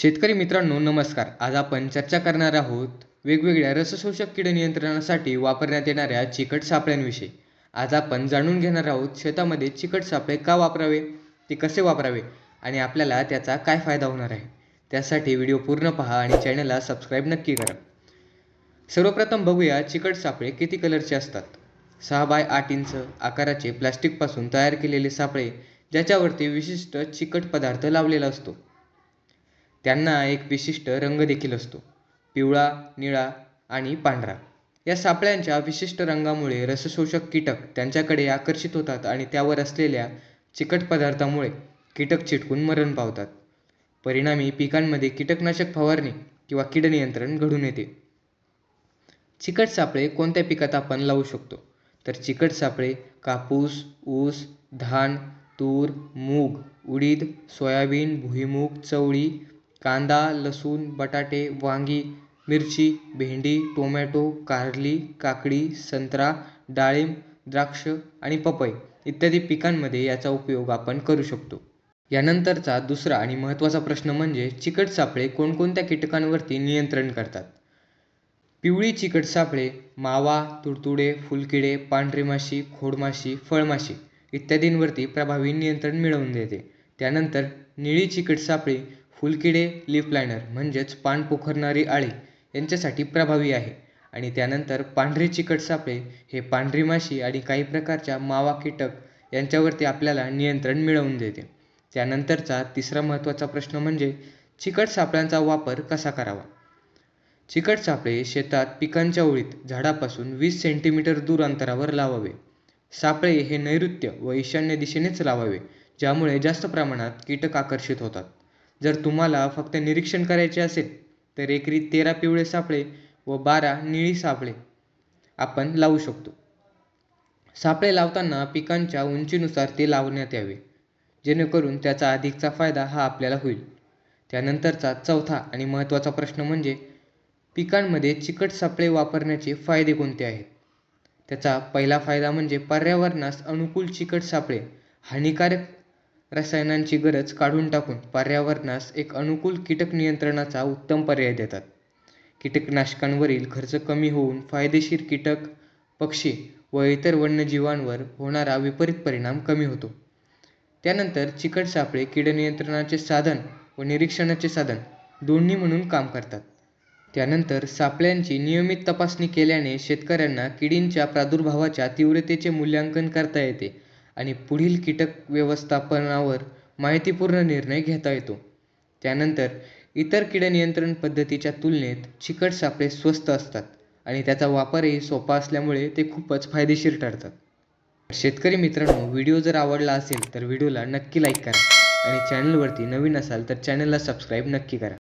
शेतकरी मित्रांनो नमस्कार. आज आपण चर्चा करणार आहोत वेगवेगळ्या रसशोषक कीड नियंत्रणासाठी वापरण्यात येणाऱ्या चिकट सापळ्यांविषयी. आज आपण जाणून घेणार आहोत शेतामध्ये चिकट सापळे का वापरावे, ते कसे वापरावे आणि आपल्याला त्याचा काय फायदा होणार आहे. त्यासाठी व्हिडिओ पूर्ण पहा आणि चॅनलला सबस्क्राईब नक्की करा. सर्वप्रथम बघूया चिकट सापळे किती कलरचे असतात. 6 बाय 8 इंच आकाराचे प्लास्टिकपासून तयार केलेले सापळे ज्याच्यावरती विशिष्ट चिकट पदार्थ लावलेला असतो. त्यांना एक विशिष्ट रंग देखील असतो, पिवळा, निळा आणि पांढरा. या सापळ्यांच्या विशिष्ट रंगामुळे रसशोषक कीटक त्यांच्याकडे आकर्षित होतात आणि त्यावर असलेल्या चिकट पदार्थामुळे कीटक चिटकून मरण पावतात. परिणामी पिकांमध्ये कीटकनाशक फवारणी किंवा कीड नियंत्रण घडून येते. चिकट सापळे कोणत्या पिकात आपण लावू शकतो? तर चिकट सापळे कापूस, ऊस, धान, तूर, मूग, उडीद, सोयाबीन, भुईमूग, चवळी, कांदा, लसूण, बटाटे, वांगी, मिरची, भेंडी, टोमॅटो, कारली, काकडी, संत्रा, डाळिंब, द्राक्ष आणि पपई इत्यादी पिकांमध्ये याचा उपयोग आपण करू शकतो. यानंतरचा दुसरा आणि महत्त्वाचा प्रश्न म्हणजे चिकट सापळे कोणकोणत्या कीटकांवरती नियंत्रण करतात? पिवळी चिकट सापळे मावा, तुडतुडे, फुलकिडे, पांढरी माशी, खोडमाशी, फळमाशी इत्यादींवरती प्रभावी नियंत्रण मिळवून देते. त्यानंतर निळी चिकट सापळे फुलकिडे, लीफ लायनर म्हणजेच पान पोखरणारी आळी यांच्यासाठी प्रभावी आहे. आणि त्यानंतर पांढरी चिकट सापळे हे पांढरी माशी आणि काही प्रकारच्या मावा कीटक यांच्यावरती आपल्याला नियंत्रण मिळवून देते. त्यानंतरचा तिसरा महत्त्वाचा प्रश्न म्हणजे चिकट सापळ्यांचा वापर कसा करावा? चिकट सापळे शेतात पिकांच्या ओळीत झाडापासून 20 सेंटीमीटर दूर अंतरावर लावावे. सापळे हे नैऋत्य व ईशान्य दिशेनेच लावावे, ज्यामुळे जास्त प्रमाणात कीटक आकर्षित होतात. जर तुम्हाला फक्त निरीक्षण करायचे असेल तर एकरी 13 पिवळे सापळे व 12 निळी सापळे आपण लावू शकतो. सापळे लावताना पिकांच्या उंचीनुसार ते लावण्यात यावे, जेणेकरून त्याचा अधिकचा फायदा हा आपल्याला होईल. त्यानंतरचा चौथा आणि महत्त्वाचा प्रश्न म्हणजे पिकांमध्ये चिकट सापळे वापरण्याचे फायदे कोणते आहेत? त्याचा पहिला फायदा म्हणजे पर्यावरणास अनुकूल चिकट सापळे हानिकारक रसायनांची गरज काढून टाकून पर्यावरणास एक अनुकूल कीटक नियंत्रणाचा उत्तम पर्याय देतात. कीटकनाशकांवरील खर्च कमी होऊन फायदेशीर कीटक, पक्षी व इतर वन्यजीवांवर होणारा विपरीत परिणाम कमी होतो. त्यानंतर चिकट सापळे कीड नियंत्रणाचे साधन व निरीक्षणाचे साधन दोन्ही म्हणून काम करतात. त्यानंतर सापळ्यांची नियमित तपासणी केल्याने शेतकऱ्यांना किडींच्या प्रादुर्भावाच्या तीव्रतेचे मूल्यांकन करता येते आणि पुढील कीटक व्यवस्थापनावर माहितीपूर्ण निर्णय घेता येतो. त्यानंतर इतर कीड नियंत्रण पद्धतीच्या तुलनेत चिकट सापळे स्वस्त असतात आणि त्याचा वापरही सोपा असल्यामुळे ते खूपच फायदेशीर ठरतात. शेतकरी मित्रांनो, व्हिडिओ जर आवडला असेल तर व्हिडिओला नक्की लाईक करा आणि चॅनलवरती नवीन असाल तर चॅनलला सबस्क्राईब नक्की करा.